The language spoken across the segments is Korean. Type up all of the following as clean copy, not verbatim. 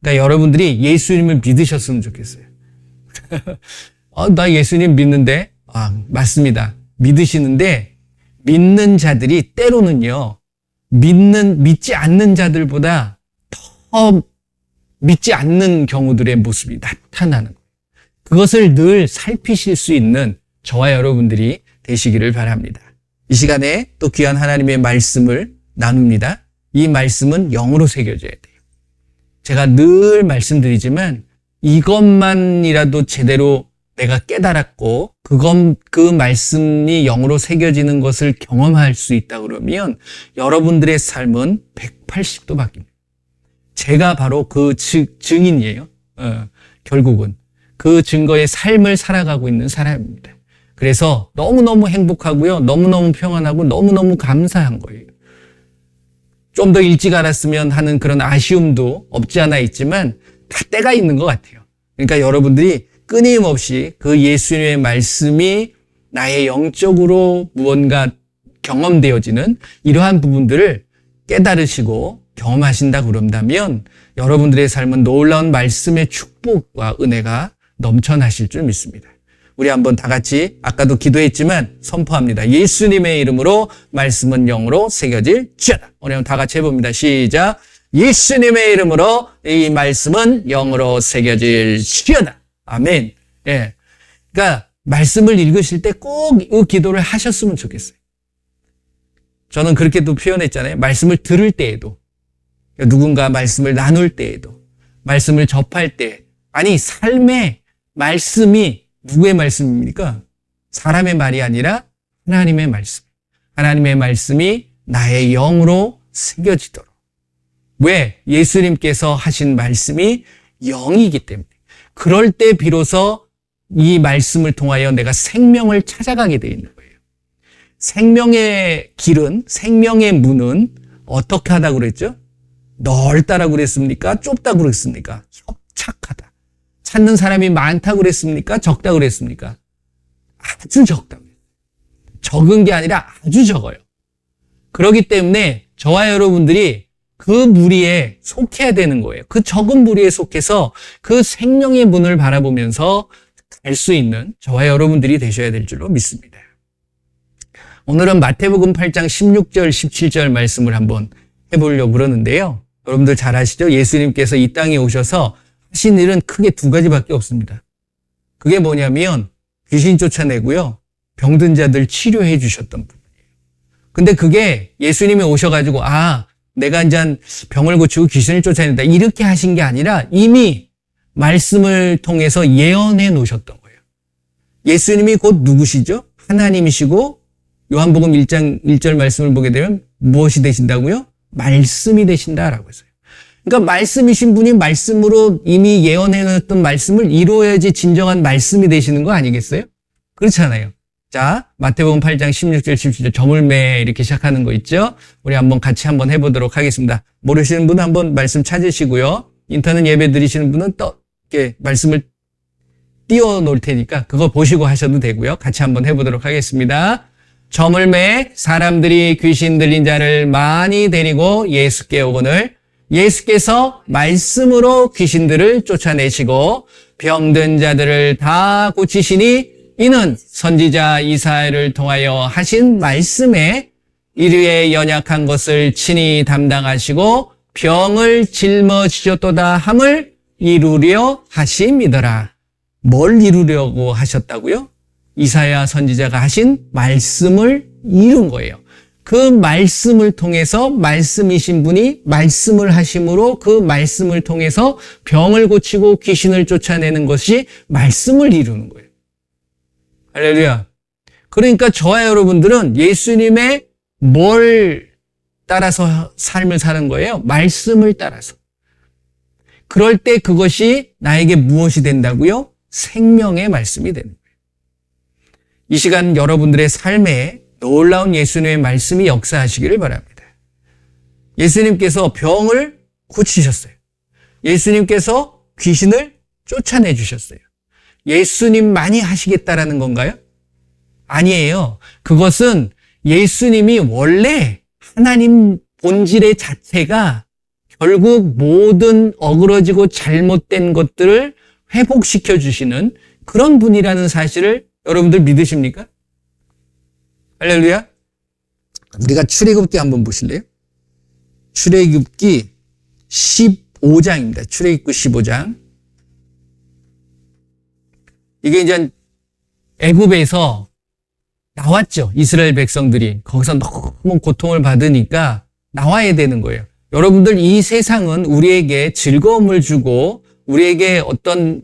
그러니까 여러분들이 예수님을 믿으셨으면 좋겠어요. 나 예수님 믿는데? 맞습니다. 믿으시는데 믿는 자들이 때로는요, 믿지 않는 자들보다 더 믿지 않는 경우들의 모습이 나타나는 거예요. 그것을 늘 살피실 수 있는 저와 여러분들이 되시기를 바랍니다. 이 시간에 또 귀한 하나님의 말씀을 나눕니다. 이 말씀은 영으로 새겨져야 돼요. 제가 늘 말씀드리지만 이것만이라도 제대로 내가 깨달았고 그 말씀이 영으로 새겨지는 것을 경험할 수 있다 그러면 여러분들의 삶은 180도 바뀝니다. 제가 바로 그 증인이에요. 결국은 그 증거의 삶을 살아가고 있는 사람입니다. 그래서 너무너무 행복하고요. 너무너무 평안하고 너무너무 감사한 거예요. 좀 더 일찍 알았으면 하는 그런 아쉬움도 없지 않아 있지만 다 때가 있는 것 같아요. 그러니까 여러분들이 끊임없이 그 예수님의 말씀이 나의 영적으로 무언가 경험되어지는 이러한 부분들을 깨달으시고 경험하신다 그런다면 여러분들의 삶은 놀라운 말씀의 축복과 은혜가 넘쳐나실 줄 믿습니다. 우리 한번 다 같이 아까도 기도했지만 선포합니다. 예수님의 이름으로 말씀은 영으로 새겨질지어다. 우리 한번 다 같이 해봅니다. 시작. 예수님의 이름으로 이 말씀은 영으로 새겨질지어다. 아멘. 예. 그러니까 말씀을 읽으실 때 꼭 이 기도를 하셨으면 좋겠어요. 저는 그렇게도 표현했잖아요. 말씀을 들을 때에도, 누군가 말씀을 나눌 때에도, 말씀을 접할 때, 아니 삶의 말씀이 누구의 말씀입니까? 사람의 말이 아니라 하나님의 말씀. 하나님의 말씀이 나의 영으로 새겨지도록. 왜? 예수님께서 하신 말씀이 영이기 때문에. 그럴 때 비로소 이 말씀을 통하여 내가 생명을 찾아가게 되어 있는 거예요. 생명의 길은, 생명의 문은 어떻게 하다고 그랬죠? 넓다라고 그랬습니까? 좁다고 그랬습니까? 협착하다. 찾는 사람이 많다고 그랬습니까? 적다고 그랬습니까? 아주 적다고 그랬어요. 적은 게 아니라 아주 적어요. 그렇기 때문에 저와 여러분들이 그 무리에 속해야 되는 거예요. 그 적은 무리에 속해서 그 생명의 문을 바라보면서 갈 수 있는 저와 여러분들이 되셔야 될 줄로 믿습니다. 오늘은 마태복음 8장 16절, 17절 말씀을 한번 해보려고 그러는데요. 여러분들 잘 아시죠? 예수님께서 이 땅에 오셔서 하신 일은 크게 두 가지밖에 없습니다. 그게 뭐냐면 귀신 쫓아내고요. 병든 자들 치료해 주셨던 부분이에요. 근데 그게 예수님이 오셔가지고 내가 이제 병을 고치고 귀신을 쫓아낸다 이렇게 하신 게 아니라 이미 말씀을 통해서 예언해 놓으셨던 거예요. 예수님이 곧 누구시죠? 하나님이시고 요한복음 1장 1절 말씀을 보게 되면 무엇이 되신다고요? 말씀이 되신다라고 했어요. 그러니까 말씀이신 분이 말씀으로 이미 예언해 놓았던 말씀을 이루어야지 진정한 말씀이 되시는 거 아니겠어요? 그렇잖아요. 자, 마태복음 8장 16절 17절 저물매 이렇게 시작하는 거 있죠? 우리 한번 같이 한번 해보도록 하겠습니다. 모르시는 분은 한번 말씀 찾으시고요. 인터넷 예배 드리시는 분은 또 이렇게 말씀을 띄워 놓을 테니까 그거 보시고 하셔도 되고요. 같이 한번 해보도록 하겠습니다. 저물매 사람들이 귀신 들린 자를 많이 데리고 예수께 오거늘 예수께서 말씀으로 귀신들을 쫓아내시고 병든 자들을 다 고치시니 이는 선지자 이사야를 통하여 하신 말씀에 이르에 연약한 것을 친히 담당하시고 병을 짊어지셨도다 함을 이루려 하심이더라. 뭘 이루려고 하셨다고요? 이사야 선지자가 하신 말씀을 이룬 거예요. 그 말씀을 통해서 말씀이신 분이 말씀을 하심으로 그 말씀을 통해서 병을 고치고 귀신을 쫓아내는 것이 말씀을 이루는 거예요. 할렐루야. 그러니까 저와 여러분들은 예수님의 뭘 따라서 삶을 사는 거예요? 말씀을 따라서. 그럴 때 그것이 나에게 무엇이 된다고요? 생명의 말씀이 되는 거예요. 이 시간 여러분들의 삶에 놀라운 예수님의 말씀이 역사하시기를 바랍니다. 예수님께서 병을 고치셨어요. 예수님께서 귀신을 쫓아내 주셨어요. 예수님만이 하시겠다라는 건가요? 아니에요. 그것은 예수님이 원래 하나님 본질의 자체가 결국 모든 어그러지고 잘못된 것들을 회복시켜 주시는 그런 분이라는 사실을 여러분들 믿으십니까? 할렐루야. 우리가 출애굽기 한번 보실래요? 출애굽기 15장입니다. 출애굽기 15장. 이게 이제 애굽에서 나왔죠. 이스라엘 백성들이. 거기서 너무 고통을 받으니까 나와야 되는 거예요. 여러분들, 이 세상은 우리에게 즐거움을 주고 우리에게 어떤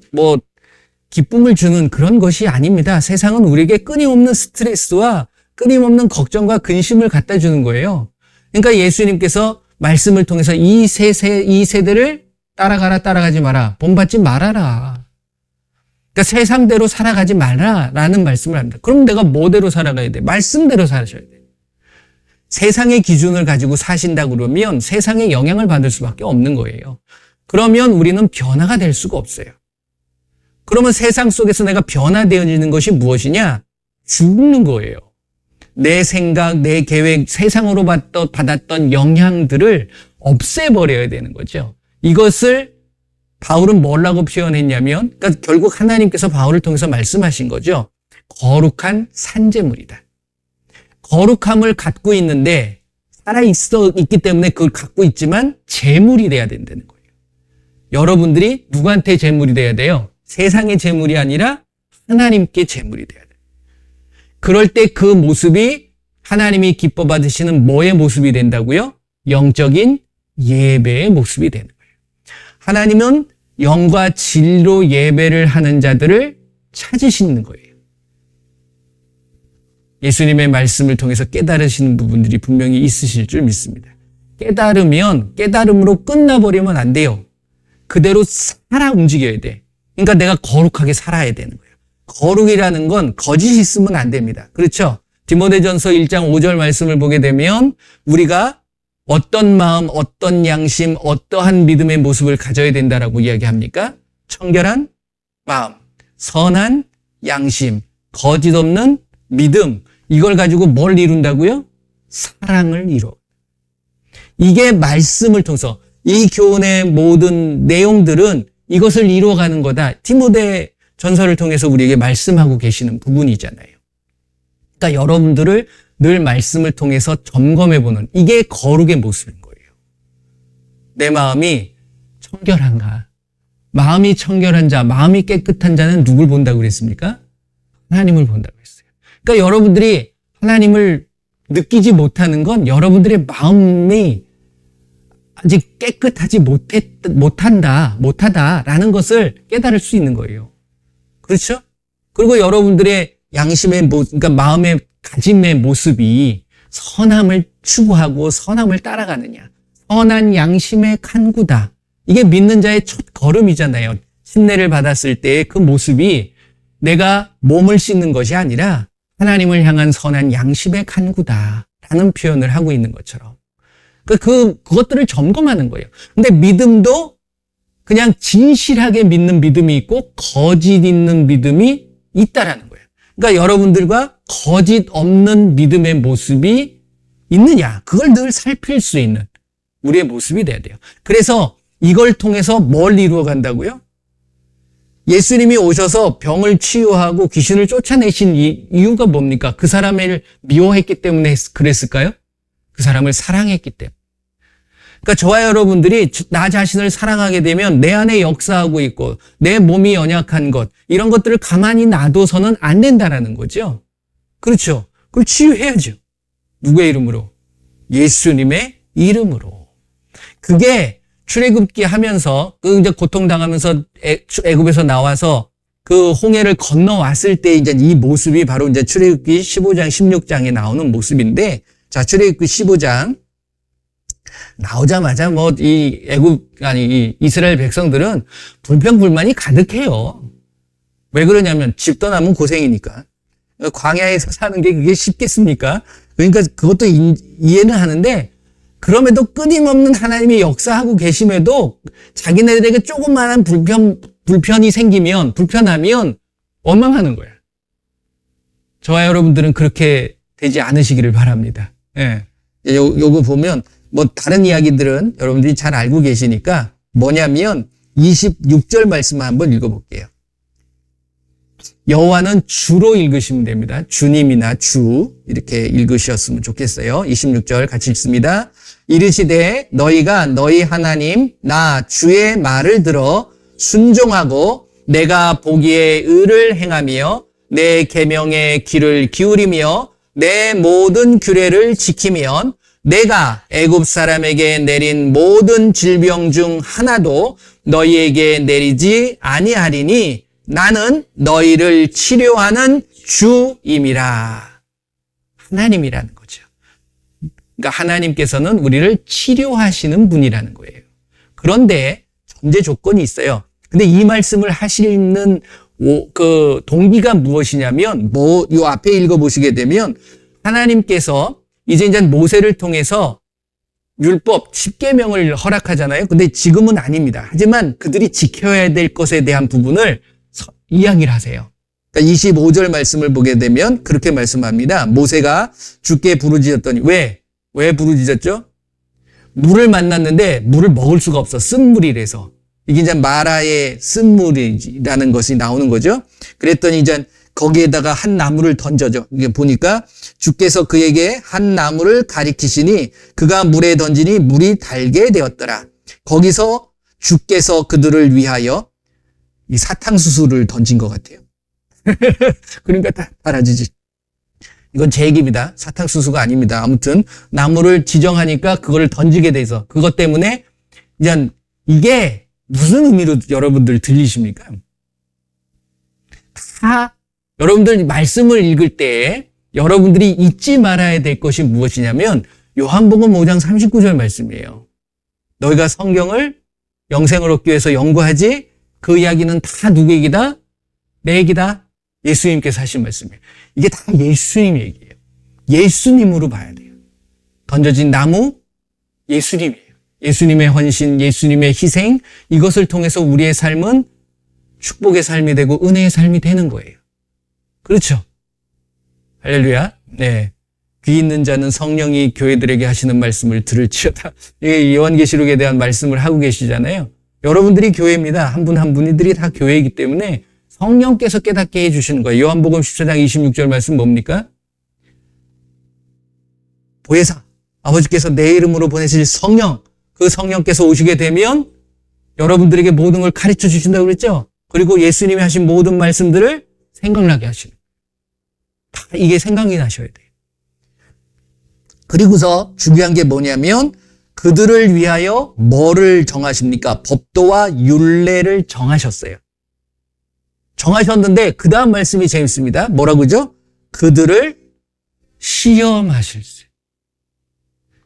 기쁨을 주는 그런 것이 아닙니다. 세상은 우리에게 끊임없는 스트레스와 끊임없는 걱정과 근심을 갖다 주는 거예요. 그러니까 예수님께서 말씀을 통해서 이 세대를 따라가지 마라. 본받지 말아라. 그러니까 세상대로 살아가지 말아라는 말씀을 합니다. 그럼 내가 뭐대로 살아가야 돼? 말씀대로 사셔야 돼. 세상의 기준을 가지고 사신다 그러면 세상에 영향을 받을 수밖에 없는 거예요. 그러면 우리는 변화가 될 수가 없어요. 그러면 세상 속에서 내가 변화되어지는 것이 무엇이냐? 죽는 거예요. 내 생각, 내 계획, 세상으로 받았던 영향들을 없애버려야 되는 거죠. 이것을 바울은 뭐라고 표현했냐면, 그러니까 결국 하나님께서 바울을 통해서 말씀하신 거죠. 거룩한 산재물이다. 거룩함을 갖고 있는데 살아있기 때문에 그걸 갖고 있지만 재물이 돼야 된다는 거예요. 여러분들이 누구한테 재물이 돼야 돼요? 세상의 재물이 아니라 하나님께 재물이 돼야 돼요. 그럴 때 그 모습이 하나님이 기뻐 받으시는 뭐의 모습이 된다고요? 영적인 예배의 모습이 되는 거예요. 하나님은 영과 진리로 예배를 하는 자들을 찾으시는 거예요. 예수님의 말씀을 통해서 깨달으시는 부분들이 분명히 있으실 줄 믿습니다. 깨달음으로 끝나버리면 안 돼요. 그대로 살아 움직여야 돼. 그러니까 내가 거룩하게 살아야 되는 거예요. 거룩이라는 건 거짓이 있으면 안 됩니다. 그렇죠? 디모데전서 1장 5절 말씀을 보게 되면 우리가 어떤 마음, 어떤 양심, 어떠한 믿음의 모습을 가져야 된다라고 이야기합니까? 청결한 마음, 선한 양심, 거짓 없는 믿음, 이걸 가지고 뭘 이룬다고요? 사랑을 이뤄. 이게 말씀을 통해서 이 교훈의 모든 내용들은 이것을 이루어가는 거다. 디모데 전서를 통해서 우리에게 말씀하고 계시는 부분이잖아요. 그러니까 여러분들을 늘 말씀을 통해서 점검해보는 이게 거룩의 모습인 거예요. 내 마음이 청결한가? 마음이 청결한 자, 마음이 깨끗한 자는 누굴 본다고 그랬습니까? 하나님을 본다고 했어요. 그러니까 여러분들이 하나님을 느끼지 못하는 건 여러분들의 마음이 아직 깨끗하지 못하다라는 것을 깨달을 수 있는 거예요. 그렇죠? 그리고 여러분들의 양심의 그러니까 마음의 가짐의 모습이 선함을 추구하고 선함을 따라가느냐. 선한 양심의 간구다. 이게 믿는 자의 첫 걸음이잖아요. 침례를 받았을 때의 그 모습이 내가 몸을 씻는 것이 아니라 하나님을 향한 선한 양심의 간구다라는 표현을 하고 있는 것처럼. 그것들을 점검하는 거예요. 근데 믿음도 그냥 진실하게 믿는 믿음이 있고 거짓 있는 믿음이 있다라는 거예요. 그러니까 여러분들과 거짓 없는 믿음의 모습이 있느냐, 그걸 늘 살필 수 있는 우리의 모습이 돼야 돼요. 그래서 이걸 통해서 뭘 이루어 간다고요? 예수님이 오셔서 병을 치유하고 귀신을 쫓아내신 이유가 뭡니까? 그 사람을 미워했기 때문에 그랬을까요? 그 사람을 사랑했기 때문에. 그러니까 저와 여러분들이 나 자신을 사랑하게 되면 내 안에 역사하고 있고 내 몸이 연약한 것, 이런 것들을 가만히 놔둬서는 안 된다라는 거죠. 그렇죠? 그걸 치유해야죠. 누구의 이름으로? 예수님의 이름으로. 그게 출애굽기 하면서 이제 고통당하면서 애굽에서 나와서 그 홍해를 건너왔을 때 이제 이 모습이 바로 이제 출애굽기 15장 16장에 나오는 모습인데, 자, 출애굽기 15장 나오자마자 이 이스라엘 백성들은 불평불만이 가득해요. 왜 그러냐면 집 떠나면 고생이니까. 광야에서 사는 게 그게 쉽겠습니까? 그러니까 그것도 이해는 하는데, 그럼에도 끊임없는 하나님이 역사하고 계심에도 자기네들에게 조그마한 불편이 생기면, 불편하면 원망하는 거야. 저와 여러분들은 그렇게 되지 않으시기를 바랍니다. 예. 요거 보면 뭐 다른 이야기들은 여러분들이 잘 알고 계시니까 뭐냐면 26절 말씀을 한번 읽어볼게요. 여호와는 주로 읽으시면 됩니다. 주님이나 주 이렇게 읽으셨으면 좋겠어요. 26절 같이 읽습니다. 이르시되 너희가 너희 하나님 나 주의 말을 들어 순종하고 내가 보기에 의를 행하며 내 계명에 귀를 기울이며 내 모든 규례를 지키면 내가 애굽 사람에게 내린 모든 질병 중 하나도 너희에게 내리지 아니하리니 나는 너희를 치료하는 주임이라. 하나님이라는 거죠. 그러니까 하나님께서는 우리를 치료하시는 분이라는 거예요. 그런데 전제 조건이 있어요. 근데 이 말씀을 하시는 그 동기가 무엇이냐면 요 앞에 읽어보시게 되면 하나님께서 이제 모세를 통해서 율법 10계명을 허락하잖아요. 근데 지금은 아닙니다. 하지만 그들이 지켜야 될 것에 대한 부분을 이야기를 하세요. 그러니까 25절 말씀을 보게 되면 그렇게 말씀합니다. 모세가 주께 부르짖었더니 왜 부르짖었죠? 물을 만났는데 물을 먹을 수가 없어. 쓴물이라서. 이게 이제 마라의 쓴물이라는 것이 나오는 거죠. 그랬더니 이제 거기에다가 한 나무를 던져줘. 이게 보니까 주께서 그에게 한 나무를 가리키시니 그가 물에 던지니 물이 달게 되었더라. 거기서 주께서 그들을 위하여 이 사탕수수를 던진 것 같아요. 그러니까 다 달아지지. 이건 제 얘기입니다. 사탕수수가 아닙니다. 아무튼 나무를 지정하니까 그거를 던지게 돼서 그것 때문에 이제 이게 무슨 의미로 여러분들 들리십니까? 다 여러분들 말씀을 읽을 때 여러분들이 잊지 말아야 될 것이 무엇이냐면 요한복음 5장 39절 말씀이에요. 너희가 성경을 영생을 얻기 위해서 연구하지 그 이야기는 다 누구 얘기다? 내 얘기다. 예수님께서 하신 말씀이에요. 이게 다 예수님 얘기예요. 예수님으로 봐야 돼요. 던져진 나무 예수님이에요. 예수님의 헌신, 예수님의 희생 이것을 통해서 우리의 삶은 축복의 삶이 되고 은혜의 삶이 되는 거예요. 그렇죠? 할렐루야. 네. 귀 있는 자는 성령이 교회들에게 하시는 말씀을 들을지어다. 이게 요한계시록에 대한 말씀을 하고 계시잖아요. 여러분들이 교회입니다. 한 분 한 분들이 다 교회이기 때문에 성령께서 깨닫게 해주시는 거예요. 요한복음 14장 26절 말씀 뭡니까? 보혜사, 아버지께서 내 이름으로 보내실 성령, 그 성령께서 오시게 되면 여러분들에게 모든 걸 가르쳐 주신다고 그랬죠? 그리고 예수님이 하신 모든 말씀들을 생각나게 하시는 거예요. 다 이게 생각이 나셔야 돼요. 그리고서 중요한 게 뭐냐면 그들을 위하여 뭐를 정하십니까? 법도와 율례를 정하셨어요. 정하셨는데 그 다음 말씀이 재밌습니다. 뭐라고죠? 그들을 시험하실세.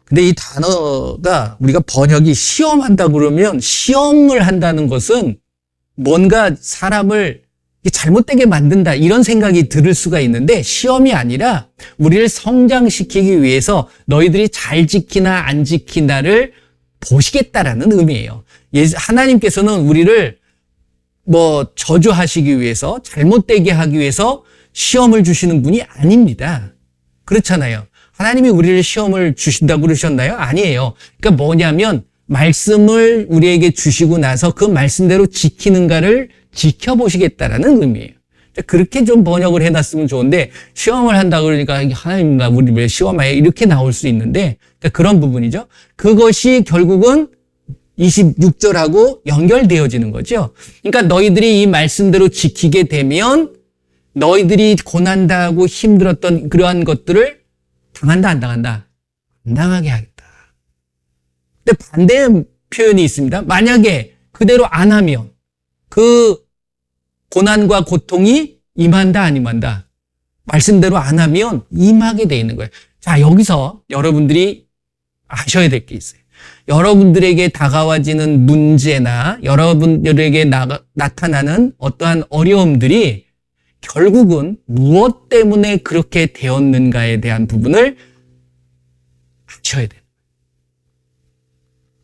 근데 이 단어가 우리가 번역이 시험한다 그러면 시험을 한다는 것은 뭔가 사람을 잘못되게 만든다 이런 생각이 들을 수가 있는데 시험이 아니라 우리를 성장시키기 위해서 너희들이 잘 지키나 안 지키나를 보시겠다라는 의미예요. 하나님께서는 우리를 저주하시기 위해서 잘못되게 하기 위해서 시험을 주시는 분이 아닙니다. 그렇잖아요. 하나님이 우리를 시험을 주신다고 그러셨나요? 아니에요. 그러니까 뭐냐면 말씀을 우리에게 주시고 나서 그 말씀대로 지키는가를 지켜보시겠다라는 의미예요. 그렇게 좀 번역을 해놨으면 좋은데 시험을 한다 그러니까 하나님 나 우리 왜 시험해 이렇게 나올 수 있는데 그러니까 그런 부분이죠. 그것이 결국은 26절하고 연결되어지는 거죠. 그러니까 너희들이 이 말씀대로 지키게 되면 너희들이 고난당하고 힘들었던 그러한 것들을 당한다 안 당한다? 안 당하게 하겠다. 근데 반대 표현이 있습니다. 만약에 그대로 안 하면 그 고난과 고통이 임한다 안 임한다? 말씀대로 안 하면 임하게 돼 있는 거예요. 자, 여기서 여러분들이 아셔야 될 게 있어요. 여러분들에게 다가와지는 문제나 여러분들에게 나타나는 어떠한 어려움들이 결국은 무엇 때문에 그렇게 되었는가에 대한 부분을 아셔야 돼요.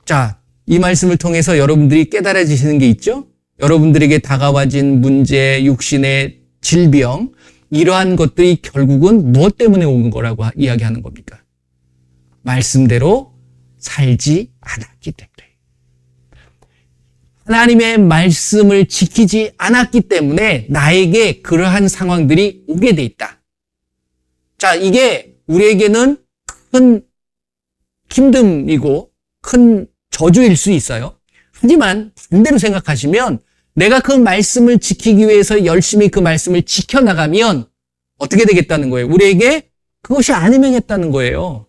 자, 이 말씀을 통해서 여러분들이 깨달아지시는 게 있죠? 여러분들에게 다가와진 문제, 육신의 질병, 이러한 것들이 결국은 무엇 때문에 온 거라고 이야기하는 겁니까? 말씀대로 살지 않았기 때문에. 하나님의 말씀을 지키지 않았기 때문에 나에게 그러한 상황들이 오게 돼 있다. 자, 이게 우리에게는 큰 힘듦이고 큰 저주일 수 있어요. 하지만 반대로 생각하시면 내가 그 말씀을 지키기 위해서 열심히 그 말씀을 지켜나가면 어떻게 되겠다는 거예요? 우리에게 그것이 안 임행했다는 거예요.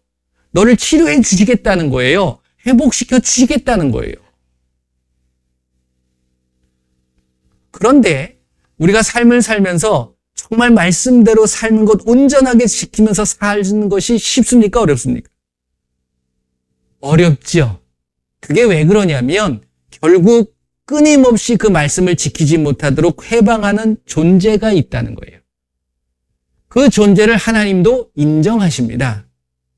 너를 치료해 주시겠다는 거예요. 회복시켜 주시겠다는 거예요. 그런데 우리가 삶을 살면서 정말 말씀대로 사는 것 온전하게 지키면서 사는 것이 쉽습니까? 어렵습니까? 어렵죠. 그게 왜 그러냐면 결국 끊임없이 그 말씀을 지키지 못하도록 해방하는 존재가 있다는 거예요. 그 존재를 하나님도 인정하십니다.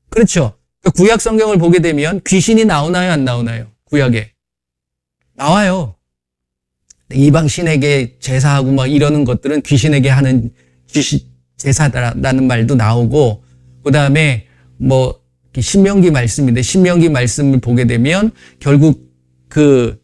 그렇죠. 구약 성경을 보게 되면 귀신이 나오나요? 안 나오나요? 구약에. 나와요. 이방 신에게 제사하고 막 이러는 것들은 귀신에게 하는 제사다라는 말도 나오고, 그 다음에 뭐 신명기 말씀인데 신명기 말씀을 보게 되면 결국 그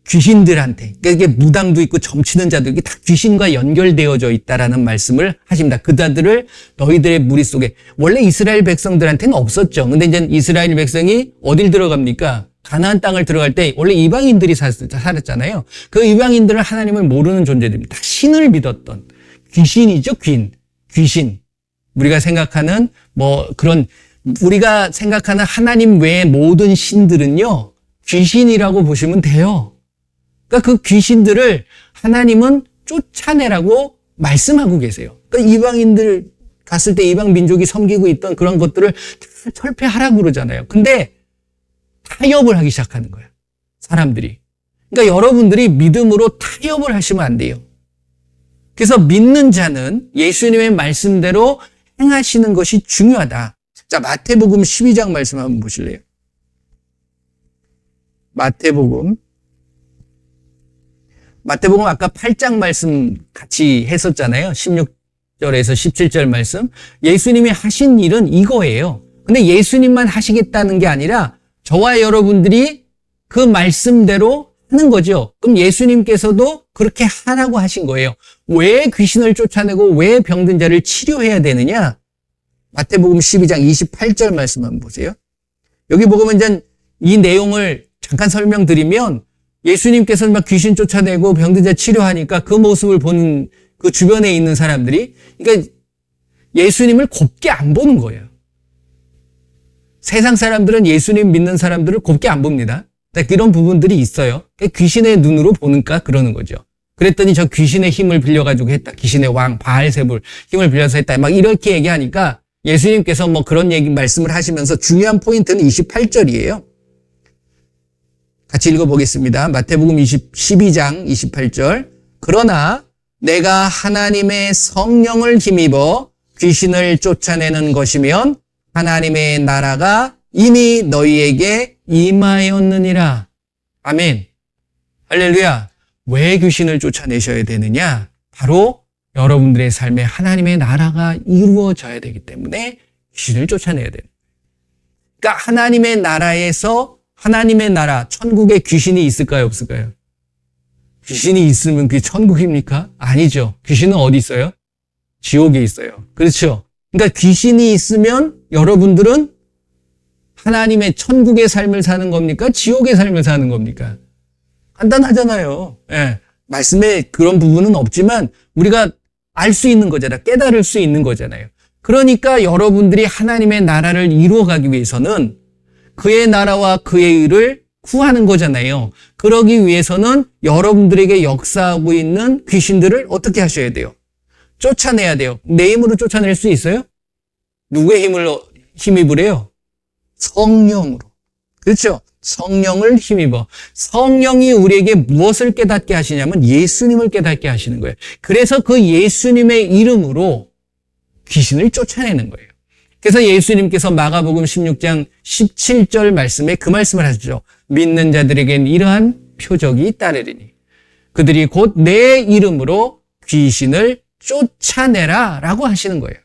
귀신들한테, 그러니까 이게 무당도 있고 점치는 자도 있고 다 귀신과 연결되어져 있다라는 말씀을 하십니다. 그 자들을 너희들의 무리 속에, 원래 이스라엘 백성들한테는 없었죠. 근데 이제 이스라엘 백성이 어딜 들어갑니까? 가나안 땅을 들어갈 때 원래 이방인들이 살았잖아요. 그 이방인들은 하나님을 모르는 존재들입니다. 신을 믿었던 귀신이죠. 귀신. 우리가 생각하는 우리가 생각하는 하나님 외의 모든 신들은요, 귀신이라고 보시면 돼요. 그러니까 그 귀신들을 하나님은 쫓아내라고 말씀하고 계세요. 그러니까 이방인들 갔을 때 이방 민족이 섬기고 있던 그런 것들을 다 철폐하라고 그러잖아요. 근데 타협을 하기 시작하는 거예요. 사람들이. 그러니까 여러분들이 믿음으로 타협을 하시면 안 돼요. 그래서 믿는 자는 예수님의 말씀대로 행하시는 것이 중요하다. 자, 마태복음 12장 말씀 한번 보실래요? 마태복음 아까 8장 말씀 같이 했었잖아요. 16절에서 17절 말씀. 예수님이 하신 일은 이거예요. 근데 예수님만 하시겠다는 게 아니라 저와 여러분들이 그 말씀대로 하는 거죠. 그럼 예수님께서도 그렇게 하라고 하신 거예요. 왜 귀신을 쫓아내고 왜 병든 자를 치료해야 되느냐? 마태복음 12장 28절 말씀 한번 보세요. 여기 보면 이제 이 내용을 잠깐 설명드리면 예수님께서는 막 귀신 쫓아내고 병든 자 치료하니까 그 모습을 보는 그 주변에 있는 사람들이, 그러니까 예수님을 곱게 안 보는 거예요. 세상 사람들은 예수님 믿는 사람들을 곱게 안 봅니다. 이런 부분들이 있어요. 귀신의 눈으로 보는가 그러는 거죠. 그랬더니 저 귀신의 힘을 빌려가지고 했다. 귀신의 왕 바알세불 힘을 빌려서 했다. 막 이렇게 얘기하니까 예수님께서 뭐 그런 말씀을 하시면서 중요한 포인트는 28절이에요. 같이 읽어보겠습니다. 마태복음 12장 28절. 그러나 내가 하나님의 성령을 힘입어 귀신을 쫓아내는 것이면 하나님의 나라가 이미 너희에게 임하였느니라. 아멘. 할렐루야. 왜 귀신을 쫓아내셔야 되느냐? 바로 여러분들의 삶에 하나님의 나라가 이루어져야 되기 때문에 귀신을 쫓아내야 돼요. 그러니까 하나님의 나라에서, 하나님의 나라, 천국에 귀신이 있을까요? 없을까요? 귀신이 있으면 그게 천국입니까? 아니죠. 귀신은 어디 있어요? 지옥에 있어요. 그렇죠. 그러니까 귀신이 있으면 여러분들은 하나님의 천국의 삶을 사는 겁니까? 지옥의 삶을 사는 겁니까? 간단하잖아요. 예. 말씀에 그런 부분은 없지만 우리가 알 수 있는 거잖아요. 깨달을 수 있는 거잖아요. 그러니까 여러분들이 하나님의 나라를 이루어가기 위해서는 그의 나라와 그의 의를 구하는 거잖아요. 그러기 위해서는 여러분들에게 역사하고 있는 귀신들을 어떻게 하셔야 돼요? 쫓아내야 돼요. 내 힘으로 쫓아낼 수 있어요? 누구의 힘입으래요? 성령으로. 그렇죠? 성령을 힘입어. 성령이 우리에게 무엇을 깨닫게 하시냐면 예수님을 깨닫게 하시는 거예요. 그래서 그 예수님의 이름으로 귀신을 쫓아내는 거예요. 그래서 예수님께서 마가복음 16장 17절 말씀에 그 말씀을 하시죠. 믿는 자들에겐 이러한 표적이 따르리니 그들이 곧 내 이름으로 귀신을 쫓아내라 라고 하시는 거예요.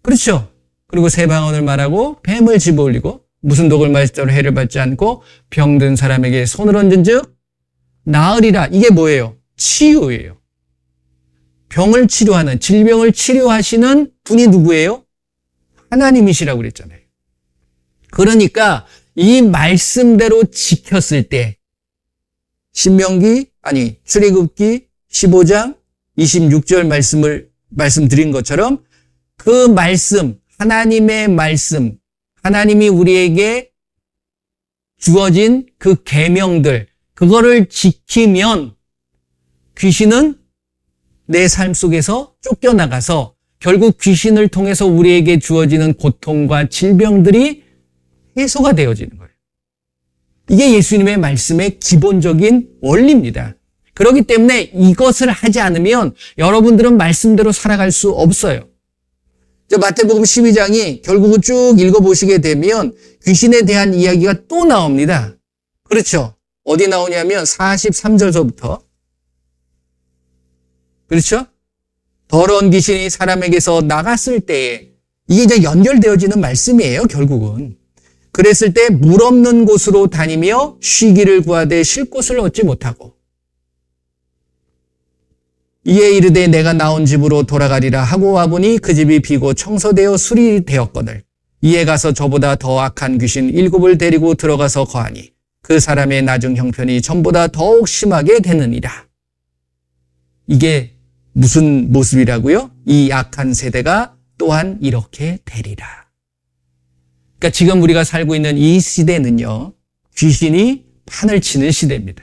그렇죠? 그리고 새 방언을 말하고 뱀을 집어올리고 무슨 독을 마시더라도 해를 받지 않고 병든 사람에게 손을 얹은즉 나으리라. 이게 뭐예요? 치유예요. 병을 치료하는, 질병을 치료하시는 분이 누구예요? 하나님이시라고 그랬잖아요. 그러니까 이 말씀대로 지켰을 때 출애굽기 15장 26절 말씀드린 것처럼 그 말씀, 하나님의 말씀, 하나님이 우리에게 주어진 그 계명들, 그거를 지키면 귀신은 내 삶 속에서 쫓겨나가서 결국 귀신을 통해서 우리에게 주어지는 고통과 질병들이 해소가 되어지는 거예요. 이게 예수님의 말씀의 기본적인 원리입니다. 그렇기 때문에 이것을 하지 않으면 여러분들은 말씀대로 살아갈 수 없어요. 마태복음 12장이 결국은 쭉 읽어보시게 되면 귀신에 대한 이야기가 또 나옵니다. 그렇죠? 어디 나오냐면 43절서부터. 그렇죠? 더러운 귀신이 사람에게서 나갔을 때에 이게 이제 연결되어지는 말씀이에요, 결국은. 그랬을 때 물 없는 곳으로 다니며 쉬기를 구하되 쉴 곳을 얻지 못하고 이에 이르되 내가 나온 집으로 돌아가리라 하고 와보니 그 집이 비고 청소되어 수리되었거늘 이에 가서 저보다 더 악한 귀신 7을 데리고 들어가서 거하니 그 사람의 나중 형편이 전보다 더욱 심하게 되느니라. 이게 무슨 모습이라고요? 이 악한 세대가 또한 이렇게 되리라. 그러니까 지금 우리가 살고 있는 이 시대는요, 귀신이 판을 치는 시대입니다.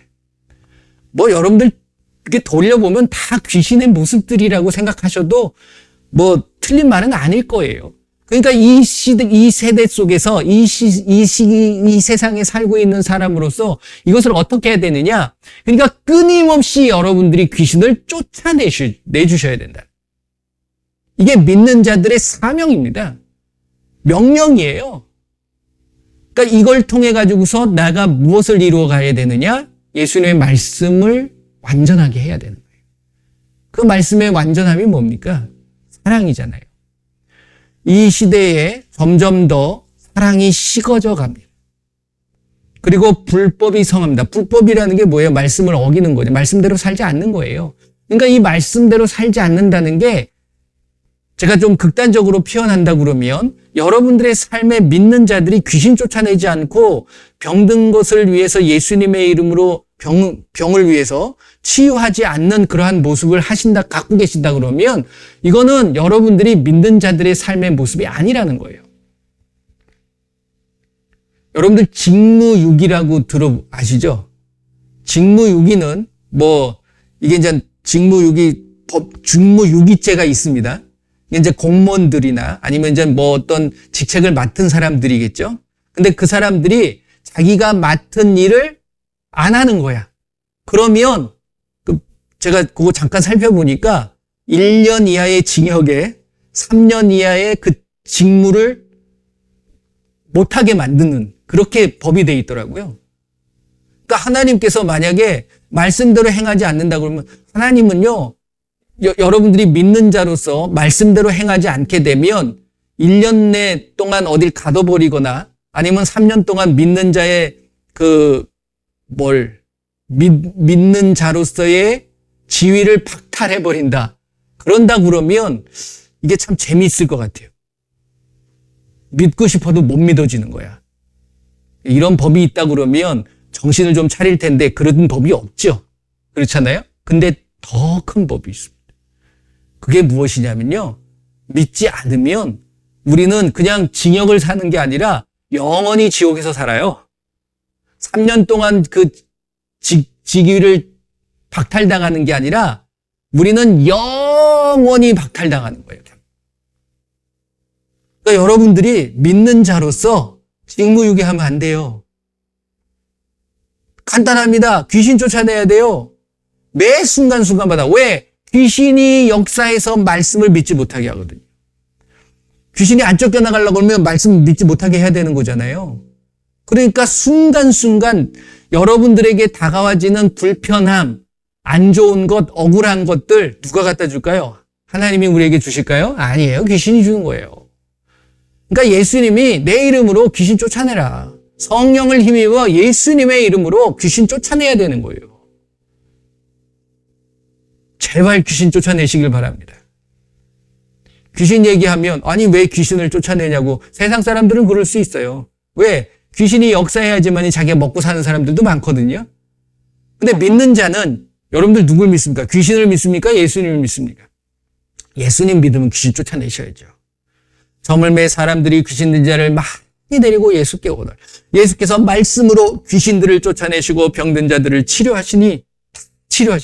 여러분들 이렇게 돌려보면 다 귀신의 모습들이라고 생각하셔도 틀린 말은 아닐 거예요. 그러니까 이 세대 속에서 이 세상에 살고 있는 사람으로서 이것을 어떻게 해야 되느냐? 그러니까 끊임없이 여러분들이 귀신을 내주셔야 된다. 이게 믿는 자들의 사명입니다. 명령이에요. 그러니까 이걸 통해 가지고서 내가 무엇을 이루어 가야 되느냐? 예수님의 말씀을 완전하게 해야 되는 거예요. 그 말씀의 완전함이 뭡니까? 사랑이잖아요. 이 시대에 점점 더 사랑이 식어져 갑니다. 그리고 불법이 성합니다. 불법이라는 게 뭐예요? 말씀을 어기는 거죠. 말씀대로 살지 않는 거예요. 그러니까 이 말씀대로 살지 않는다는 게 제가 좀 극단적으로 표현한다 그러면 여러분들의 삶에 믿는 자들이 귀신 쫓아내지 않고 병든 것을 위해서 예수님의 이름으로 병을 위해서 치유하지 않는 그러한 모습을 갖고 계신다 그러면 이거는 여러분들이 믿는 자들의 삶의 모습이 아니라는 거예요. 여러분들 직무유기라고 아시죠? 직무유기는 이게 이제 직무유기죄가 있습니다. 이제 공무원들이나 아니면 이제 어떤 직책을 맡은 사람들이겠죠. 근데 그 사람들이 자기가 맡은 일을 안 하는 거야. 그러면 제가 그거 잠깐 살펴보니까 1년 이하의 징역에 3년 이하의 그 직무를 못하게 만드는 그렇게 법이 돼 있더라고요. 그러니까 하나님께서 만약에 말씀대로 행하지 않는다 그러면 하나님은요, 여러분들이 믿는 자로서 말씀대로 행하지 않게 되면 1년 내 동안 어딜 가둬버리거나 아니면 3년 동안 믿는 자의 믿는 자로서의 지위를 박탈해버린다. 그런다 그러면 이게 참 재미있을 것 같아요. 믿고 싶어도 못 믿어지는 거야. 이런 법이 있다 그러면 정신을 좀 차릴 텐데 그런 법이 없죠. 그렇잖아요? 근데 더 큰 법이 있습니다. 그게 무엇이냐면요. 믿지 않으면 우리는 그냥 징역을 사는 게 아니라 영원히 지옥에서 살아요. 3년 동안 그 직위를 박탈당하는 게 아니라 우리는 영원히 박탈당하는 거예요. 그러니까 여러분들이 믿는 자로서 직무유기하면 안 돼요. 간단합니다. 귀신 쫓아내야 돼요. 매 순간순간마다. 왜? 귀신이 역사에서 말씀을 믿지 못하게 하거든요. 귀신이 안 쫓겨나가려고 그러면 말씀 믿지 못하게 해야 되는 거잖아요. 그러니까 순간순간 여러분들에게 다가와지는 불편함, 안 좋은 것, 억울한 것들 누가 갖다 줄까요? 하나님이 우리에게 주실까요? 아니에요. 귀신이 주는 거예요. 그러니까 예수님이 내 이름으로 귀신 쫓아내라. 성령을 힘입어 예수님의 이름으로 귀신 쫓아내야 되는 거예요. 제발 귀신 쫓아내시길 바랍니다. 귀신 얘기하면 아니 왜 귀신을 쫓아내냐고 세상 사람들은 그럴 수 있어요. 왜? 귀신이 역사해야지만이 자기가 먹고 사는 사람들도 많거든요. 근데 믿는 자는 여러분들 누굴 믿습니까? 귀신을 믿습니까? 예수님을 믿습니까? 예수님 믿으면 귀신 쫓아내셔야죠. 저물매 사람들이 귀신 든 자를 많이 데리고 예수께 오늘 예수께서 말씀으로 귀신들을 쫓아내시고 병든 자들을 치료하신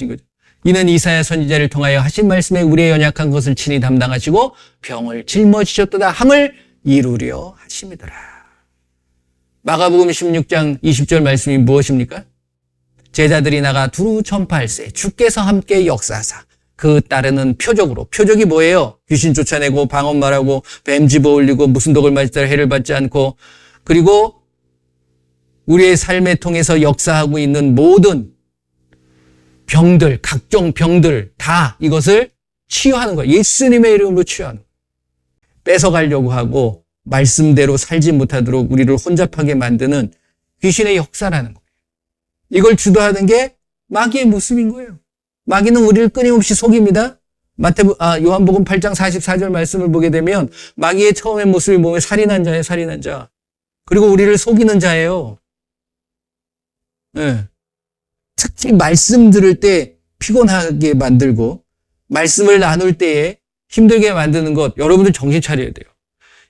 거죠. 이는 이사야 선지자를 통하여 하신 말씀에 우리의 연약한 것을 친히 담당하시고 병을 짊어지셨도다 함을 이루려 하심이더라. 마가복음 16장 20절 말씀이 무엇입니까? 제자들이 나가 두루 전파할세 주께서 함께 역사하사 그 따르는 표적으로, 표적이 뭐예요? 귀신 쫓아내고 방언 말하고 뱀 집어올리고 무슨 독을 맞았다 해를 받지 않고, 그리고 우리의 삶에 통해서 역사하고 있는 모든 병들, 각종 병들 다 이것을 치유하는 거예요. 예수님의 이름으로 치유하는 거예요. 뺏어가려고 하고 말씀대로 살지 못하도록 우리를 혼잡하게 만드는 귀신의 역사라는 거예요. 이걸 주도하는 게 마귀의 모습인 거예요. 마귀는 우리를 끊임없이 속입니다. 요한복음 8장 44절 말씀을 보게 되면 마귀의 처음의 모습이 뭐예요? 살인한 자예요, 살인한 자. 그리고 우리를 속이는 자예요. 네. 특히 말씀 들을 때 피곤하게 만들고 말씀을 나눌 때에 힘들게 만드는 것, 여러분들 정신 차려야 돼요.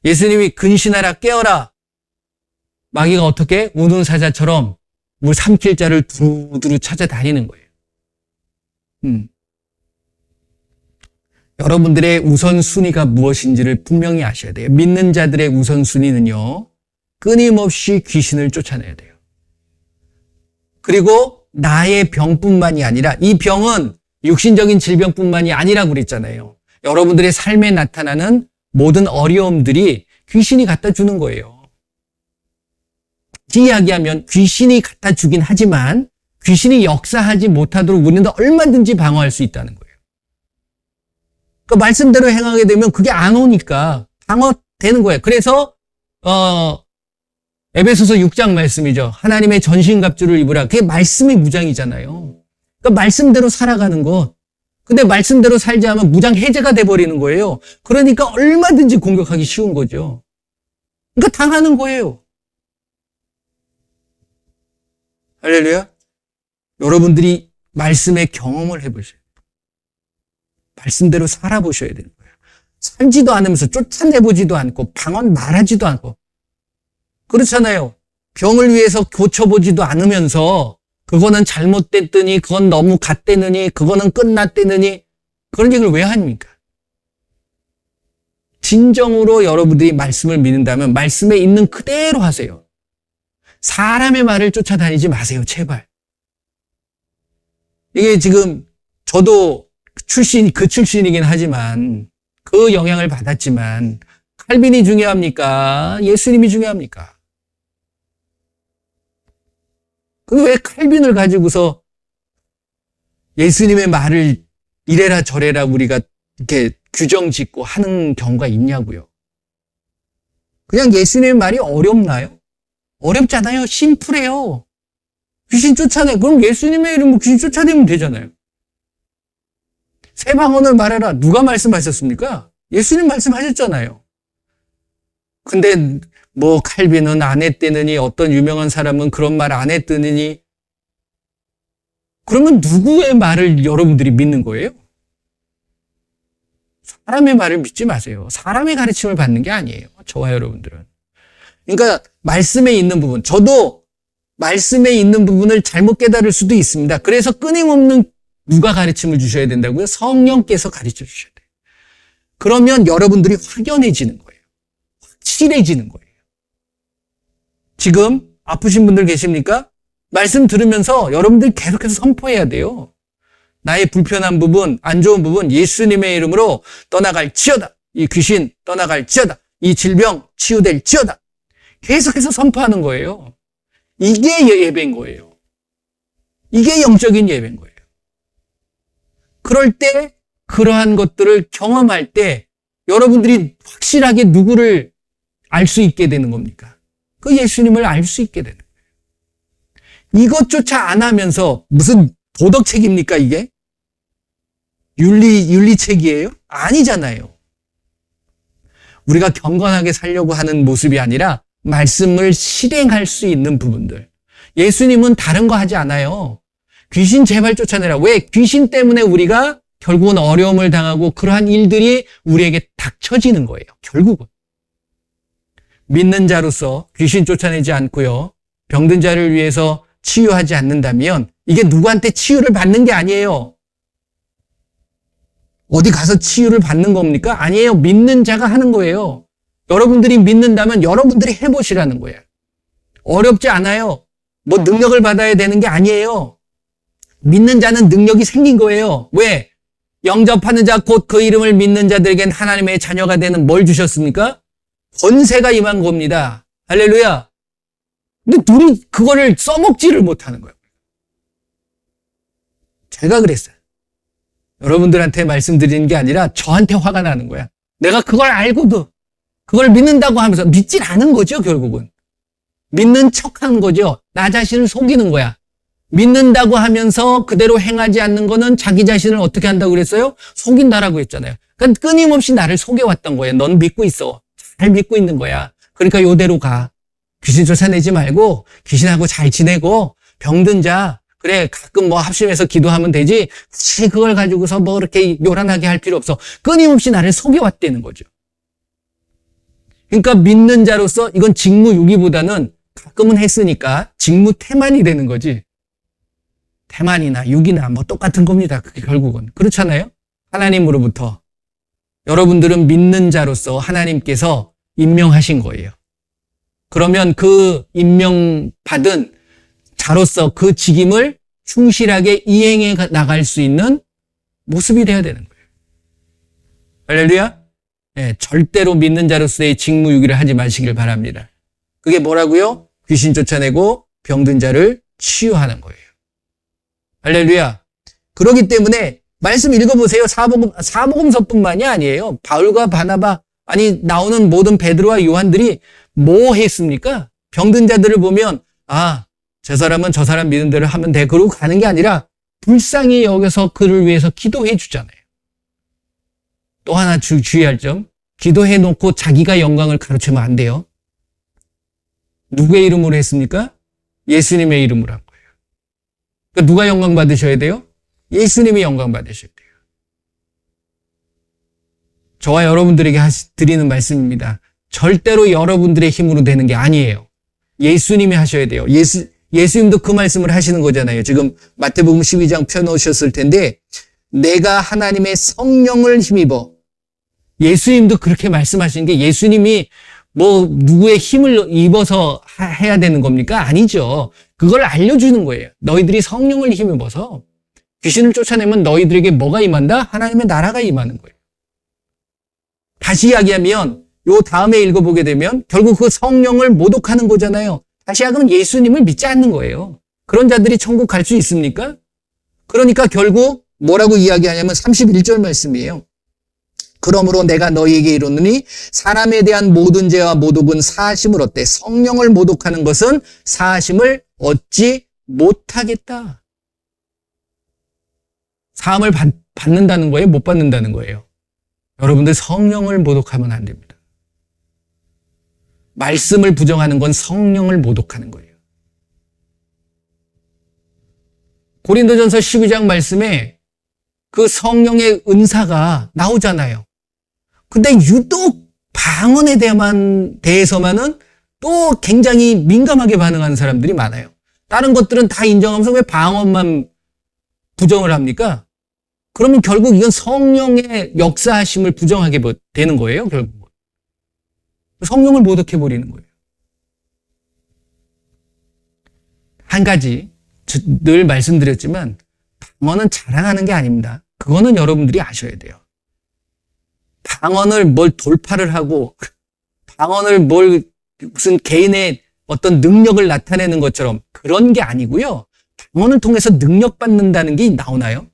예수님이 근신하라 깨어라. 마귀가 어떻게? 우는 사자처럼 물 삼킬 자를 두루두루 찾아다니는 거예요. 여러분들의 우선순위가 무엇인지를 분명히 아셔야 돼요. 믿는 자들의 우선순위는요, 끊임없이 귀신을 쫓아내야 돼요. 그리고 나의 병뿐만이 아니라, 이 병은 육신적인 질병뿐만이 아니라고 그랬잖아요. 여러분들의 삶에 나타나는 모든 어려움들이 귀신이 갖다 주는 거예요. 이야기하면 귀신이 갖다 주긴 하지만 귀신이 역사하지 못하도록 우리는 얼마든지 방어할 수 있다는 거예요. 그러니까 말씀대로 행하게 되면 그게 안 오니까 방어되는 거예요. 그래서 에베소서 6장 말씀이죠. 하나님의 전신갑주를 입으라. 그게 말씀의 무장이잖아요. 그러니까 말씀대로 살아가는 것. 근데 말씀대로 살지 않으면 무장 해제가 돼버리는 거예요. 그러니까 얼마든지 공격하기 쉬운 거죠. 그러니까 당하는 거예요. 할렐루야. 여러분들이 말씀의 경험을 해보셔야 돼요. 말씀대로 살아보셔야 되는 거예요. 살지도 않으면서 쫓아내보지도 않고 방언 말하지도 않고 그렇잖아요. 병을 위해서 고쳐보지도 않으면서 그거는 잘못됐더니 그건 너무 갓되느니 그거는 끝났대느니 그런 얘기를 왜 합니까? 진정으로 여러분들이 말씀을 믿는다면 말씀에 있는 그대로 하세요. 사람의 말을 쫓아다니지 마세요. 제발. 이게 지금 저도 그 출신이긴 하지만 그 영향을 받았지만 칼빈이 중요합니까? 예수님이 중요합니까? 근데 왜 칼빈을 가지고서 예수님의 말을 이래라 저래라 우리가 이렇게 규정 짓고 하는 경우가 있냐고요. 그냥 예수님의 말이 어렵나요? 어렵잖아요. 심플해요. 귀신 쫓아내. 그럼 예수님의 이름으로 귀신 쫓아내면 되잖아요. 새 방언을 말해라. 누가 말씀하셨습니까? 예수님 말씀하셨잖아요. 근데 뭐 칼빈은 안 했대느니 어떤 유명한 사람은 그런 말 안 했더니 그러면 누구의 말을 여러분들이 믿는 거예요? 사람의 말을 믿지 마세요. 사람의 가르침을 받는 게 아니에요. 저와 여러분들은. 그러니까 말씀에 있는 부분, 저도 말씀에 있는 부분을 잘못 깨달을 수도 있습니다. 그래서 끊임없는 누가 가르침을 주셔야 된다고요? 성령께서 가르쳐 주셔야 돼요. 그러면 여러분들이 확연해지는 거예요. 확실해지는 거예요. 지금 아프신 분들 계십니까? 말씀 들으면서 여러분들이 계속해서 선포해야 돼요. 나의 불편한 부분, 안 좋은 부분 예수님의 이름으로 떠나갈지어다. 이 귀신 떠나갈지어다. 이 질병 치유될지어다. 계속해서 선포하는 거예요. 이게 예배인 거예요. 이게 영적인 예배인 거예요. 그럴 때 그러한 것들을 경험할 때 여러분들이 확실하게 누구를 알 수 있게 되는 겁니까? 그 예수님을 알 수 있게 되는 거예요. 이것조차 안 하면서 무슨 도덕책입니까, 이게? 윤리책이에요? 아니잖아요. 우리가 경건하게 살려고 하는 모습이 아니라 말씀을 실행할 수 있는 부분들. 예수님은 다른 거 하지 않아요. 귀신 제발 쫓아내라. 왜? 귀신 때문에 우리가 결국은 어려움을 당하고 그러한 일들이 우리에게 닥쳐지는 거예요. 결국은. 믿는 자로서 귀신 쫓아내지 않고요. 병든 자를 위해서 치유하지 않는다면 이게 누구한테 치유를 받는 게 아니에요. 어디 가서 치유를 받는 겁니까? 아니에요. 믿는 자가 하는 거예요. 여러분들이 믿는다면 여러분들이 해보시라는 거예요. 어렵지 않아요. 뭐 능력을 받아야 되는 게 아니에요. 믿는 자는 능력이 생긴 거예요. 왜? 영접하는 자 곧 그 이름을 믿는 자들에겐 하나님의 자녀가 되는 뭘 주셨습니까? 권세가 임한 겁니다. 할렐루야. 근데 둘이 그거를 써먹지를 못하는 거예요. 제가 그랬어요. 여러분들한테 말씀드리는 게 아니라 저한테 화가 나는 거야. 내가 그걸 알고도 그걸 믿는다고 하면서 믿질 않은 거죠, 결국은. 믿는 척하는 거죠. 나 자신을 속이는 거야. 믿는다고 하면서 그대로 행하지 않는 거는 자기 자신을 어떻게 한다고 그랬어요? 속인다라고 했잖아요. 그러니까 끊임없이 나를 속여왔던 거예요. 넌 믿고 있어. 잘 믿고 있는 거야. 그러니까 요대로 가. 귀신 쫓아내지 말고 귀신하고 잘 지내고 병든 자 그래 가끔 뭐 합심해서 기도하면 되지 굳이 그걸 가지고서 뭐 이렇게 요란하게 할 필요 없어. 끊임없이 나를 속여왔다는 거죠. 그러니까 믿는 자로서 이건 직무유기보다는 가끔은 했으니까 직무태만이 되는 거지. 태만이나 유기나 뭐 똑같은 겁니다. 그게 결국은. 그렇잖아요. 하나님으로부터. 여러분들은 믿는 자로서 하나님께서 임명하신 거예요. 그러면 그 임명받은 자로서 그 직임을 충실하게 이행해 나갈 수 있는 모습이 되어야 되는 거예요. 할렐루야. 네, 절대로 믿는 자로서의 직무유기를 하지 마시길 바랍니다. 그게 뭐라고요? 귀신 쫓아내고 병든 자를 치유하는 거예요. 할렐루야. 그렇기 때문에 말씀 읽어보세요. 사복음서뿐만이 아니에요. 바울과 바나바 아니 나오는 모든 베드로와 요한들이 뭐 했습니까? 병든 자들을 보면 저 사람은 저 사람 믿는 대로 하면 돼. 그러고 가는 게 아니라 불쌍히 여겨서 그를 위해서 기도해 주잖아요. 또 하나 주의할 점. 기도해 놓고 자기가 영광을 가르치면 안 돼요. 누구의 이름으로 했습니까? 예수님의 이름으로 한 거예요. 그러니까 누가 영광 받으셔야 돼요? 예수님이 영광 받으셔야 돼요. 저와 여러분들에게 드리는 말씀입니다. 절대로 여러분들의 힘으로 되는 게 아니에요. 예수님이 하셔야 돼요. 예수님도 그 말씀을 하시는 거잖아요. 지금 마태복음 12장 펴놓으셨을 텐데 내가 하나님의 성령을 힘입어. 예수님도 그렇게 말씀하시는 게 예수님이 뭐 누구의 힘을 입어서 해야 되는 겁니까? 아니죠. 그걸 알려주는 거예요. 너희들이 성령을 힘입어서 귀신을 쫓아내면 너희들에게 뭐가 임한다? 하나님의 나라가 임하는 거예요. 다시 이야기하면 요 다음에 읽어보게 되면 결국 그 성령을 모독하는 거잖아요. 다시 이야기하면 예수님을 믿지 않는 거예요. 그런 자들이 천국 갈 수 있습니까? 그러니까 결국 뭐라고 이야기하냐면 31절 말씀이에요. 그러므로 내가 너희에게 이르노니 사람에 대한 모든 죄와 모독은 사하심을 얻되 성령을 모독하는 것은 사하심을 얻지 못하겠다. 사함을 받는다는 거예요? 못 받는다는 거예요? 여러분들 성령을 모독하면 안 됩니다. 말씀을 부정하는 건 성령을 모독하는 거예요. 고린도전서 12장 말씀에 그 성령의 은사가 나오잖아요. 근데 유독 방언에 대해서만은 또 굉장히 민감하게 반응하는 사람들이 많아요. 다른 것들은 다 인정하면서 왜 방언만 부정을 합니까? 그러면 결국 이건 성령의 역사하심을 부정하게 되는 거예요, 결국. 성령을 모독해버리는 거예요. 한 가지, 늘 말씀드렸지만, 방언은 자랑하는 게 아닙니다. 그거는 여러분들이 아셔야 돼요. 방언을 뭘 돌파를 하고, 방언을 무슨 개인의 어떤 능력을 나타내는 것처럼 그런 게 아니고요. 방언을 통해서 능력받는다는 게 나오나요?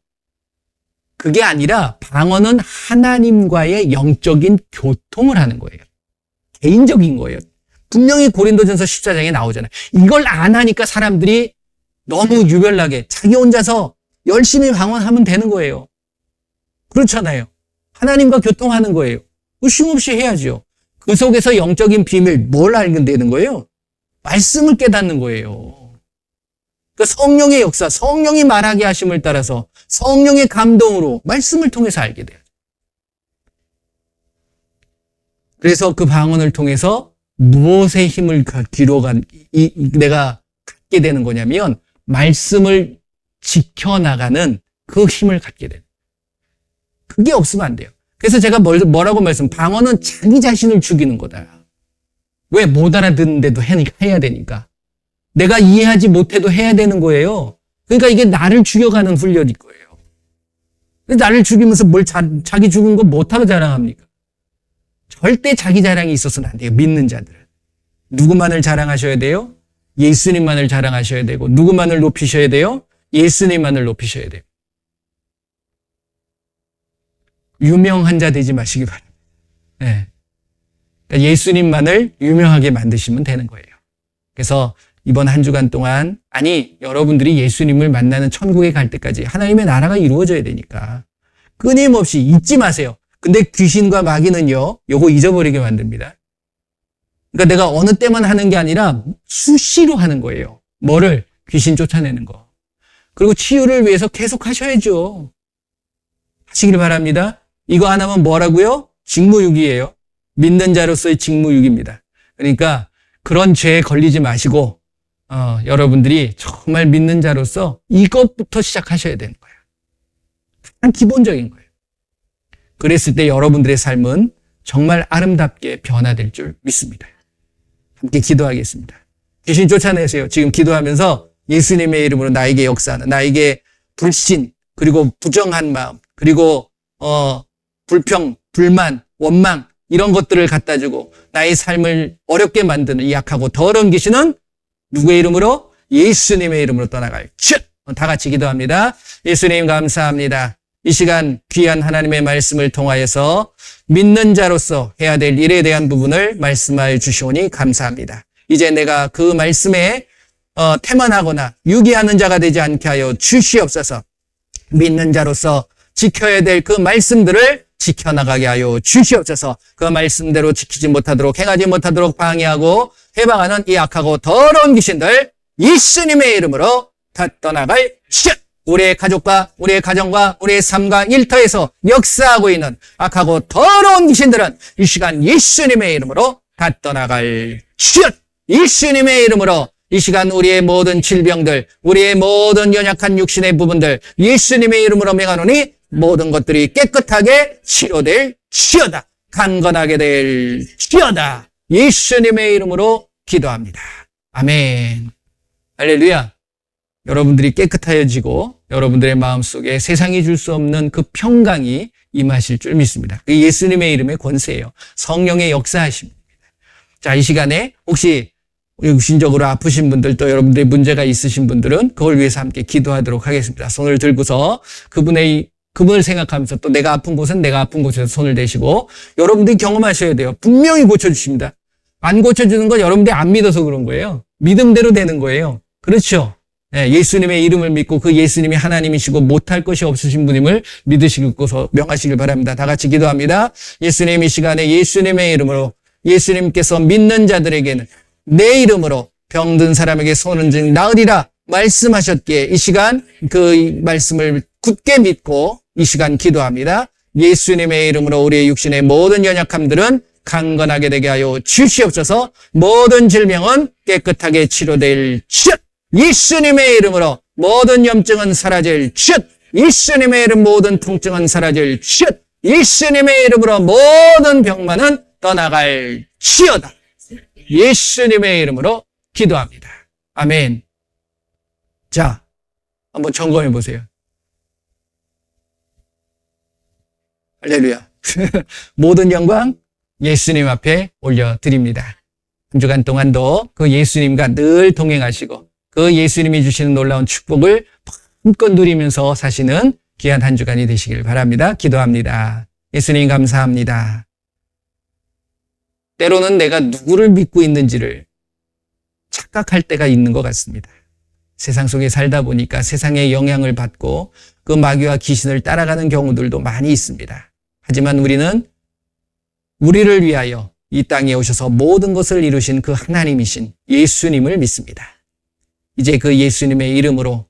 그게 아니라 방언은 하나님과의 영적인 교통을 하는 거예요. 개인적인 거예요. 분명히 고린도전서 14장에 나오잖아요. 이걸 안 하니까 사람들이 너무 유별나게 자기 혼자서 열심히 방언하면 되는 거예요. 그렇잖아요. 하나님과 교통하는 거예요. 쉼없이 해야죠. 그 속에서 영적인 비밀 뭘 알게 되는 거예요? 말씀을 깨닫는 거예요. 그 성령의 역사, 성령이 말하게 하심을 따라서 성령의 감동으로 말씀을 통해서 알게 돼요. 그래서 그 방언을 통해서 무엇의 힘을 내가 갖게 되는 거냐면 말씀을 지켜나가는 그 힘을 갖게 돼요. 그게 없으면 안 돼요. 그래서 제가 뭐라고 방언은 자기 자신을 죽이는 거다. 왜? 못 알아듣는데도 해야 되니까. 내가 이해하지 못해도 해야 되는 거예요. 그러니까 이게 나를 죽여가는 훈련일 거예요. 나를 죽이면서 자기 죽은 거 못하고 자랑합니까? 절대 자기 자랑이 있어서는 안 돼요. 믿는 자들은. 누구만을 자랑하셔야 돼요? 예수님만을 자랑하셔야 되고, 누구만을 높이셔야 돼요? 예수님만을 높이셔야 돼요. 유명한 자 되지 마시기 바랍니다. 네. 그러니까 예수님만을 유명하게 만드시면 되는 거예요. 그래서 이번 한 주간 동안, 여러분들이 예수님을 만나는 천국에 갈 때까지 하나님의 나라가 이루어져야 되니까 끊임없이 잊지 마세요. 근데 귀신과 마귀는요, 요거 잊어버리게 만듭니다. 그러니까 내가 어느 때만 하는 게 아니라 수시로 하는 거예요. 뭐를? 귀신 쫓아내는 거. 그리고 치유를 위해서 계속 하셔야죠. 하시길 바랍니다. 이거 안 하면 뭐라고요? 직무유기예요. 믿는 자로서의 직무유기입니다. 그러니까 그런 죄에 걸리지 마시고 여러분들이 정말 믿는 자로서 이것부터 시작하셔야 되는 거예요. 가장 기본적인 거예요. 그랬을 때 여러분들의 삶은 정말 아름답게 변화될 줄 믿습니다. 함께 기도하겠습니다. 귀신 쫓아내세요. 지금 기도하면서 예수님의 이름으로 나에게 역사하는, 나에게 불신, 그리고 부정한 마음, 그리고 불평, 불만, 원망 이런 것들을 갖다 주고 나의 삶을 어렵게 만드는 이 약하고 더러운 귀신은 누구의 이름으로? 예수님의 이름으로 떠나갈 즉! 다 같이 기도합니다. 예수님 감사합니다. 이 시간 귀한 하나님의 말씀을 통하여서 믿는 자로서 해야 될 일에 대한 부분을 말씀하여 주시오니 감사합니다. 이제 내가 그 말씀에 태만하거나 유기하는 자가 되지 않게 하여 주시옵소서. 믿는 자로서 지켜야 될 그 말씀들을 지켜나가게 하여 주시옵소서. 그 말씀대로 지키지 못하도록, 행하지 못하도록 방해하고 해방하는 이 악하고 더러운 귀신들 예수님의 이름으로 다 떠나갈 슛! 우리의 가족과 우리의 가정과 우리의 삶과 일터에서 역사하고 있는 악하고 더러운 귀신들은 이 시간 예수님의 이름으로 다 떠나갈 슛! 예수님의 이름으로 이 시간 우리의 모든 질병들, 우리의 모든 연약한 육신의 부분들 예수님의 이름으로 명하노니 모든 것들이 깨끗하게 치료될 치여다. 강건하게 될 치여다. 예수님의 이름으로 기도합니다. 아멘. 할렐루야. 여러분들이 깨끗하여지고 여러분들의 마음속에 세상이 줄 수 없는 그 평강이 임하실 줄 믿습니다. 그 예수님의 이름의 권세예요. 성령의 역사하십니다. 자, 이 시간에 혹시 육신적으로 아프신 분들, 또 여러분들의 문제가 있으신 분들은 그걸 위해서 함께 기도하도록 하겠습니다. 손을 들고서 그분을 생각하면서 또 내가 아픈 곳은 내가 아픈 곳에서 손을 대시고 여러분들이 경험하셔야 돼요. 분명히 고쳐주십니다. 안 고쳐주는 건 여러분들이 안 믿어서 그런 거예요. 믿음대로 되는 거예요. 그렇죠? 예수님의 이름을 믿고 그 예수님이 하나님이시고 못할 것이 없으신 분임을 믿으시고서 명하시길 바랍니다. 다 같이 기도합니다. 예수님 이 시간에 예수님의 이름으로 예수님께서 믿는 자들에게는 내 이름으로 병든 사람에게 손은 나으리라 말씀하셨기에 이 시간 그 말씀을 굳게 믿고 이 시간 기도합니다. 예수님의 이름으로 우리의 육신의 모든 연약함들은 강건하게 되게 하여 주시옵소서. 모든 질병은 깨끗하게 치료될 즉 예수님의 이름으로 모든 염증은 사라질 즉 예수님의 이름 모든 통증은 사라질 즉 예수님의 이름으로 모든 병만은 떠나갈 치여다. 예수님의 이름으로 기도합니다. 아멘. 자, 한번 점검해 보세요. 할렐루야. 모든 영광 예수님 앞에 올려드립니다. 한 주간 동안도 그 예수님과 늘 동행하시고 그 예수님이 주시는 놀라운 축복을 마음껏 누리면서 사시는 귀한 한 주간이 되시길 바랍니다. 기도합니다. 예수님 감사합니다. 때로는 내가 누구를 믿고 있는지를 착각할 때가 있는 것 같습니다. 세상 속에 살다 보니까 세상의 영향을 받고 그 마귀와 귀신을 따라가는 경우들도 많이 있습니다. 하지만 우리는 우리를 위하여 이 땅에 오셔서 모든 것을 이루신 그 하나님이신 예수님을 믿습니다. 이제 그 예수님의 이름으로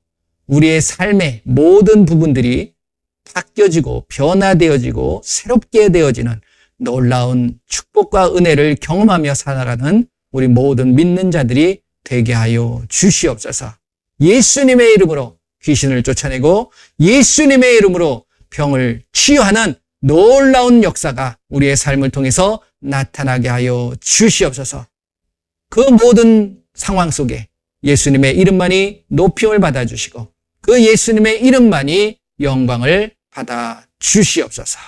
우리의 삶의 모든 부분들이 바뀌어지고 변화되어지고 새롭게 되어지는 놀라운 축복과 은혜를 경험하며 살아가는 우리 모든 믿는 자들이 되게 하여 주시옵소서. 예수님의 이름으로 귀신을 쫓아내고 예수님의 이름으로 병을 치유하는 놀라운 역사가 우리의 삶을 통해서 나타나게 하여 주시옵소서. 그 모든 상황 속에 예수님의 이름만이 높임을 받아 주시고 그 예수님의 이름만이 영광을 받아 주시옵소서.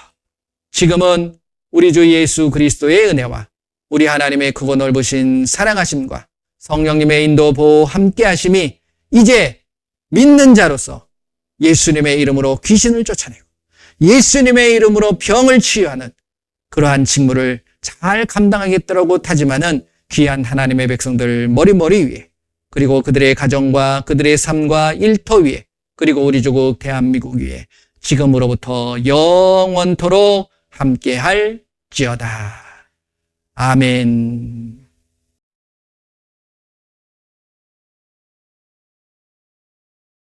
지금은 우리 주 예수 그리스도의 은혜와 우리 하나님의 크고 넓으신 사랑하심과 성령님의 인도 보호 함께 하심이 이제 믿는 자로서 예수님의 이름으로 귀신을 쫓아내고 예수님의 이름으로 병을 치유하는 그러한 직무를 잘 감당하겠다고 다짐하는 귀한 하나님의 백성들 머리머리 위에 그리고 그들의 가정과 그들의 삶과 일터 위에 그리고 우리 조국 대한민국 위에 지금으로부터 영원토록 함께할지어다. 아멘.